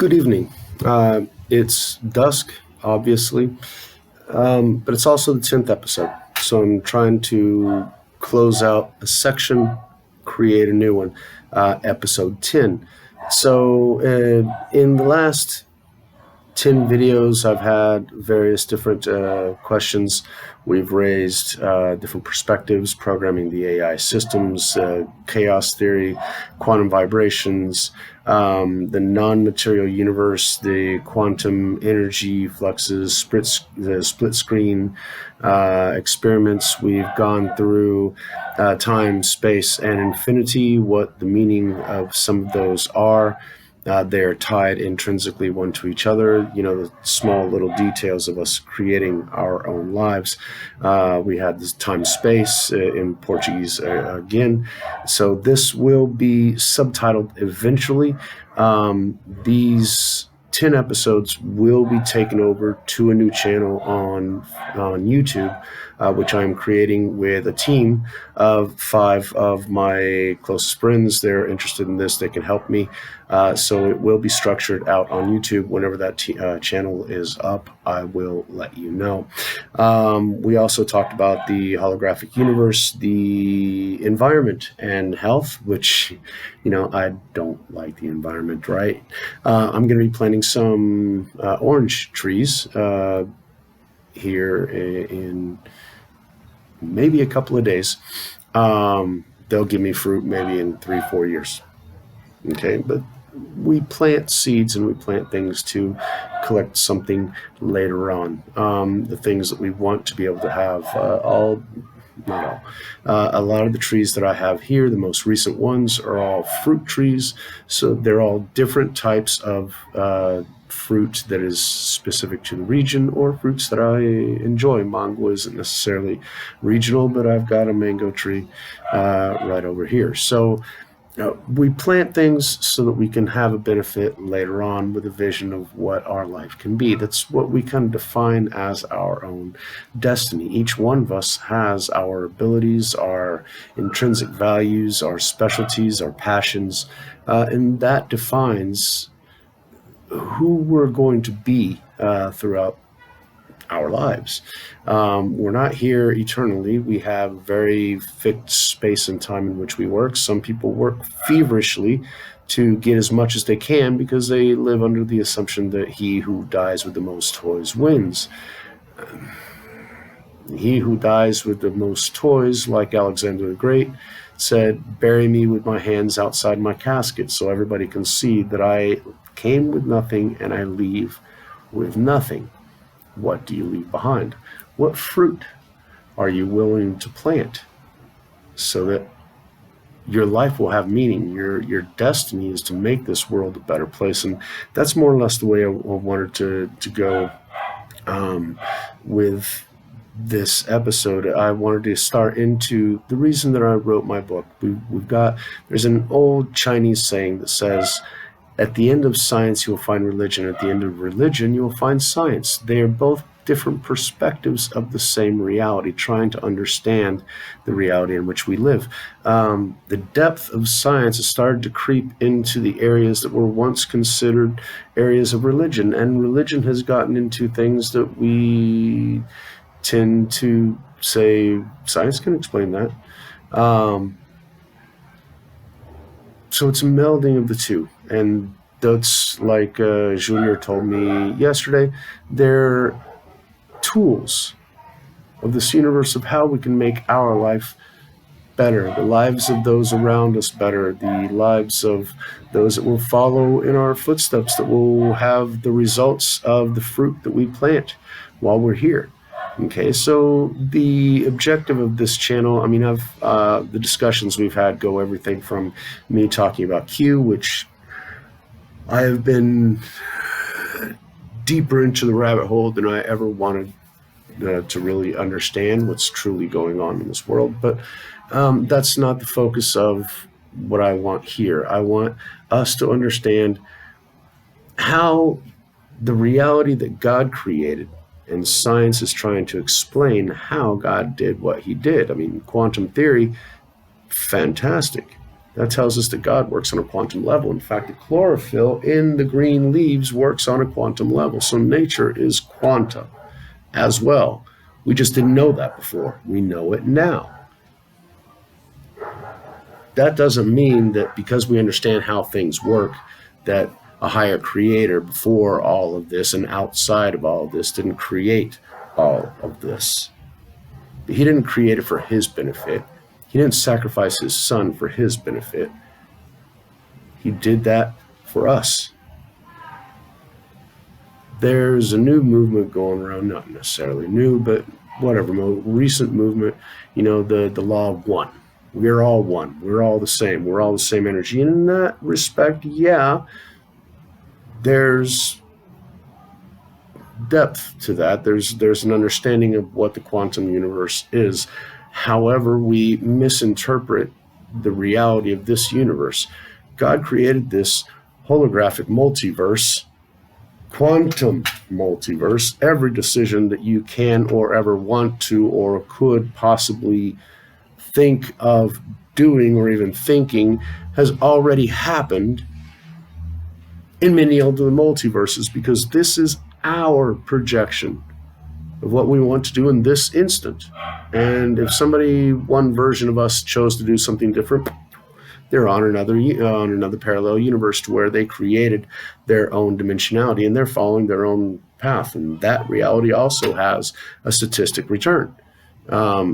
Good evening. It's dusk, obviously, but it's also the 10th episode. So I'm trying to close out a section, create a new one, episode 10. So in the last 10 videos, I've had various different questions. We've raised different perspectives, programming the AI systems, chaos theory, quantum vibrations, the non-material universe, the quantum energy fluxes, the split screen experiments. We've gone through time, space, and infinity, what the meaning of some of those are. They're tied intrinsically one to each other, the small little details of us creating our own lives. We had this time space in Portuguese again. So this will be subtitled eventually. These 10 episodes will be taken over to a new channel on YouTube, which I'm creating with a team of 5 of my closest friends. They're interested in this. They can help me. So it will be structured out on YouTube. Whenever that channel is up, I will let you know. We also talked about the holographic universe, the environment, and health, which, I don't like the environment, right? I'm going to be planting some orange trees here in maybe a couple of days. They'll give me fruit maybe in 3-4 years. Okay, but we plant seeds and we plant things to collect something later on. The things that we want to be able to have, not all. A lot of the trees that I have here, the most recent ones, are all fruit trees. So they're all different types of fruit that is specific to the region, or fruits that I enjoy. Mango isn't necessarily regional, but I've got a mango tree right over here. So we plant things so that we can have a benefit later on with a vision of what our life can be. That's what we kind of define as our own destiny. Each one of us has our abilities, our intrinsic values, our specialties, our passions, and that defines who we're going to be throughout our lives. We're not here eternally. We have very fixed space and time in which we work. Some people work feverishly to get as much as they can because they live under the assumption that he who dies with the most toys wins. He who dies with the most toys, like Alexander the Great, said, "Bury me with my hands outside my casket so everybody can see that I came with nothing and I leave with nothing." What do you leave behind? What fruit are you willing to plant so that your life will have meaning? Your destiny is to make this world a better place. And that's more or less the way I wanted to go with this episode. I wanted to start into the reason that I wrote my book. There's an old Chinese saying that says, at the end of science, you will find religion. At the end of religion, you will find science. They are both different perspectives of the same reality, trying to understand the reality in which we live. The depth of science has started to creep into the areas that were once considered areas of religion, and religion has gotten into things that we tend to say, science can explain that. So it's a melding of the two. And that's like Junior told me yesterday, they're tools of this universe of how we can make our life better, the lives of those around us better, the lives of those that will follow in our footsteps, that will have the results of the fruit that we plant while we're here. Okay, so the objective of this channel, the discussions we've had go everything from me talking about Q, which I have been deeper into the rabbit hole than I ever wanted to really understand what's truly going on in this world. But that's not the focus of what I want here. I want us to understand how the reality that God created, and science is trying to explain how God did what he did. Quantum theory, fantastic. That tells us that God works on a quantum level. In fact, the chlorophyll in the green leaves works on a quantum level. So nature is quanta as well. We just didn't know that before. We know it now. That doesn't mean that because we understand how things work, that a higher creator before all of this and outside of all of this didn't create all of this. He didn't create it for his benefit. He didn't sacrifice his son for his benefit. He did that for us. There's a new movement going around, not necessarily new, but whatever, recent movement, the law of one. We're all one. We're all the same. We're all the same energy. And in that respect, yeah, there's depth to that. There's an understanding of what the quantum universe is. However, we misinterpret the reality of this universe. God created this holographic multiverse, quantum multiverse. Every decision that you can or ever want to or could possibly think of doing or even thinking has already happened in many of the multiverses, because this is our projection of what we want to do in this instant. And if one version of us chose to do something different, they're on another parallel universe to where they created their own dimensionality and they're following their own path. And that reality also has a statistic return.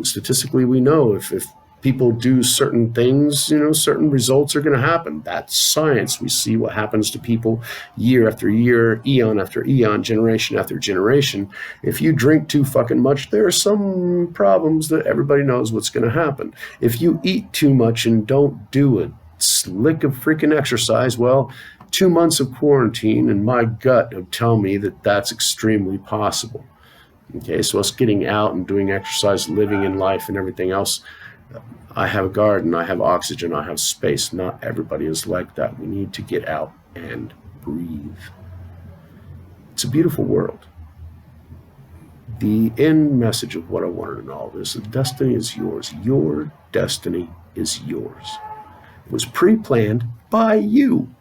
Statistically, we know if people do certain things, certain results are going to happen. That's science. We see what happens to people year after year, eon after eon, generation after generation. If you drink too fucking much, there are some problems that everybody knows what's going to happen. If you eat too much and don't do a slick of freaking exercise, well, 2 months of quarantine and my gut would tell me that that's extremely possible. Okay, so us getting out and doing exercise, living in life and everything else, I have a garden, I have oxygen, I have space. Not everybody is like that. We need to get out and breathe. It's a beautiful world. The end message of what I wanted in all this, destiny is yours. Your destiny is yours. It was pre-planned by you.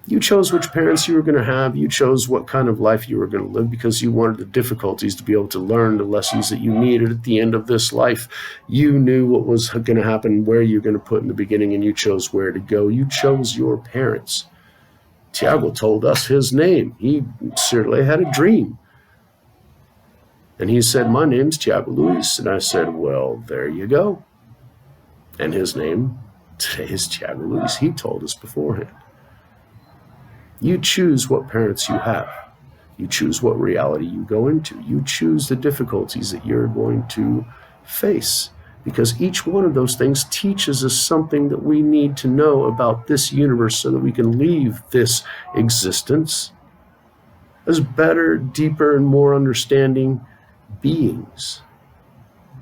You chose which parents you were going to have. You chose what kind of life you were going to live because you wanted the difficulties to be able to learn the lessons that you needed at the end of this life. You knew what was going to happen, where you're going to put in the beginning, and you chose where to go. You chose your parents. Tiago told us his name. He certainly had a dream. And he said, my name's Tiago Luis. And I said, well, there you go. And his name today is Tiago Luis. He told us beforehand. You choose what parents you have. You choose what reality you go into. You choose the difficulties that you're going to face, because each one of those things teaches us something that we need to know about this universe so that we can leave this existence as better, deeper, and more understanding beings,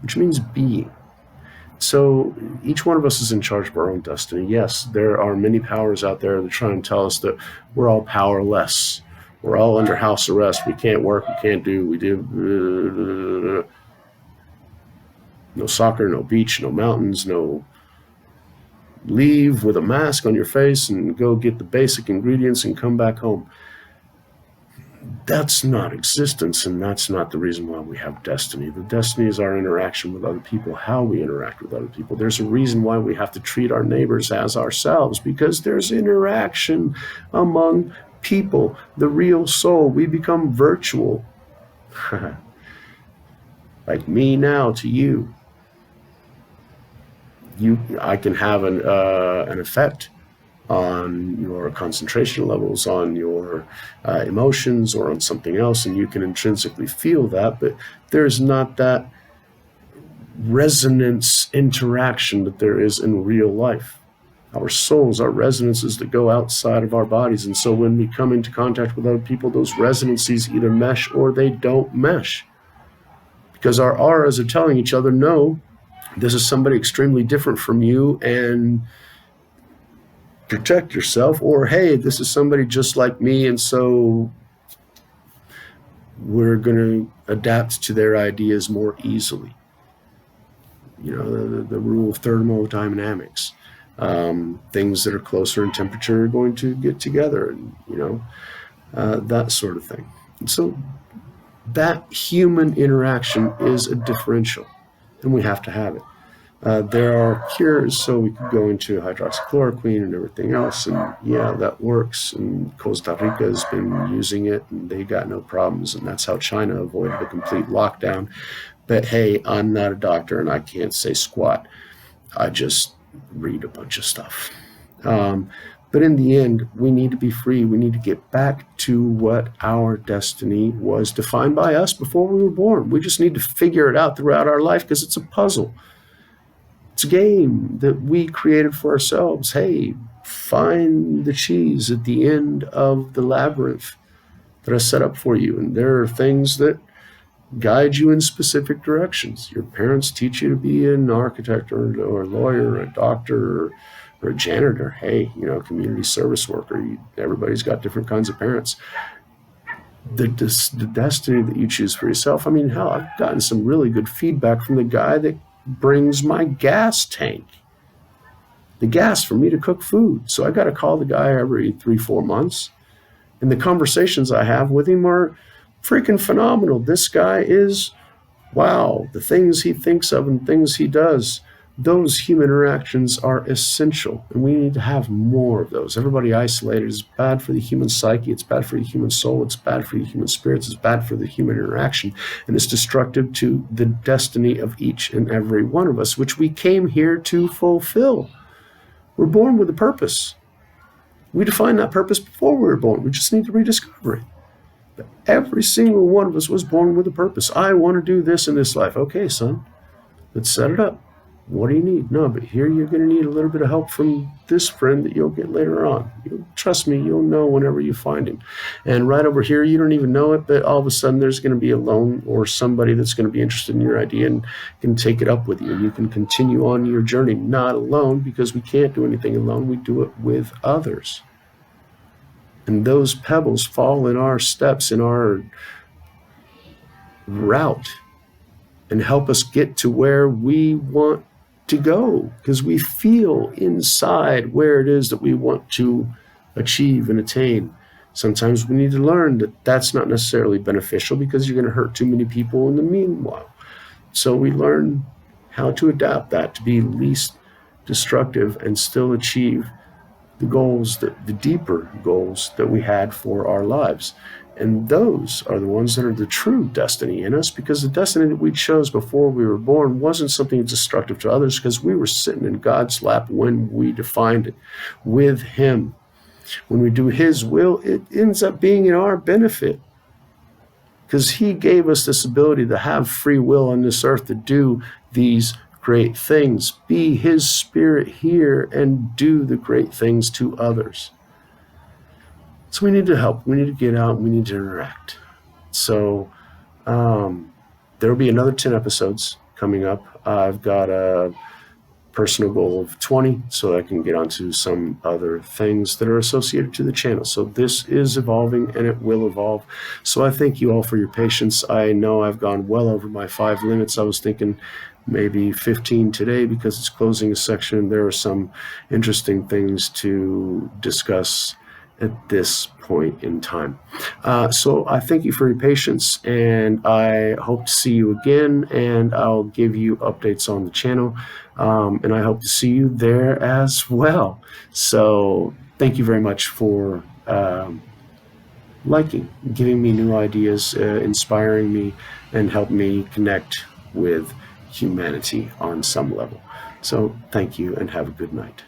which means being. So each one of us is in charge of our own destiny. Yes, there are many powers out there that try and tell us that we're all powerless. We're all under house arrest. We can't work. We can't do. We do. No soccer, no beach, no mountains, no leave with a mask on your face and go get the basic ingredients and come back home. That's not existence, and that's not the reason why we have destiny. The destiny is our interaction with other people, how we interact with other people. There's a reason why we have to treat our neighbors as ourselves, because there's interaction among people. The real soul, we become virtual. Like me now to you. I can have an effect on your concentration levels, on your emotions, or on something else, and you can intrinsically feel that, but there's not that resonance interaction that there is in real life. Our souls are resonances that go outside of our bodies, and so when we come into contact with other people, those resonances either mesh or they don't mesh, because our auras are telling each other, no, this is somebody extremely different from you, and protect yourself, or hey, this is somebody just like me, and so we're going to adapt to their ideas more easily. The rule of thermodynamics. Things that are closer in temperature are going to get together, and that sort of thing. And so that human interaction is a differential, and we have to have it. There are cures, so we could go into hydroxychloroquine and everything else, and yeah, that works. And Costa Rica has been using it, and they got no problems, and that's how China avoided a complete lockdown. But hey, I'm not a doctor, and I can't say squat. I just read a bunch of stuff. But in the end, we need to be free. We need to get back to what our destiny was defined by us before we were born. We just need to figure it out throughout our life, because it's a puzzle. It's a game that we created for ourselves. Hey, find the cheese at the end of the labyrinth that I set up for you. And there are things that guide you in specific directions. Your parents teach you to be an architect or a lawyer or a doctor or a janitor. Hey, community service worker. Everybody's got different kinds of parents. The destiny that you choose for yourself. I mean, hell, I've gotten some really good feedback from the guy that brings my gas tank, the gas for me to cook food. So I got to call the guy every 3-4 months. And the conversations I have with him are freaking phenomenal. This guy is, wow, the things he thinks of and things he does, those human interactions are essential. And we need to have more of those. Everybody isolated is bad for the human psyche. It's bad for the human soul. It's bad for the human spirits. It's bad for the human interaction. And it's destructive to the destiny of each and every one of us, which we came here to fulfill. We're born with a purpose. We defined that purpose before we were born. We just need to rediscover it. But every single one of us was born with a purpose. I want to do this in this life. Okay, son, let's set it up. What do you need? No, but here you're going to need a little bit of help from this friend that you'll get later on. Trust me, you'll know whenever you find him. And right over here, you don't even know it, but all of a sudden there's going to be a loan or somebody that's going to be interested in your idea and can take it up with you. And you can continue on your journey, not alone, because we can't do anything alone. We do it with others. And those pebbles fall in our steps, in our route, and help us get to where we want to go, because we feel inside where it is that we want to achieve and attain. Sometimes we need to learn that that's not necessarily beneficial, because you're going to hurt too many people in the meanwhile. So we learn how to adapt that to be least destructive and still achieve the goals, the deeper goals that we had for our lives. And those are the ones that are the true destiny in us, because the destiny that we chose before we were born wasn't something destructive to others, because we were sitting in God's lap when we defined it with Him. When we do His will, it ends up being in our benefit, because He gave us this ability to have free will on this earth to do these great things, be His Spirit here and do the great things to others. So we need to help. We need to get out. We need to interact. So there will be another 10 episodes coming up. I've got a personal goal of 20, so I can get onto some other things that are associated to the channel. So this is evolving, and it will evolve. So I thank you all for your patience. I know I've gone well over my 5 limits. I was thinking maybe 15 today, because it's closing a section. There are some interesting things to discuss at this point in time. So I thank you for your patience, and I hope to see you again, and I'll give you updates on the channel, and I hope to see you there as well. So thank you very much for liking, giving me new ideas, inspiring me, and helping me connect with humanity on some level. So thank you, and have a good night.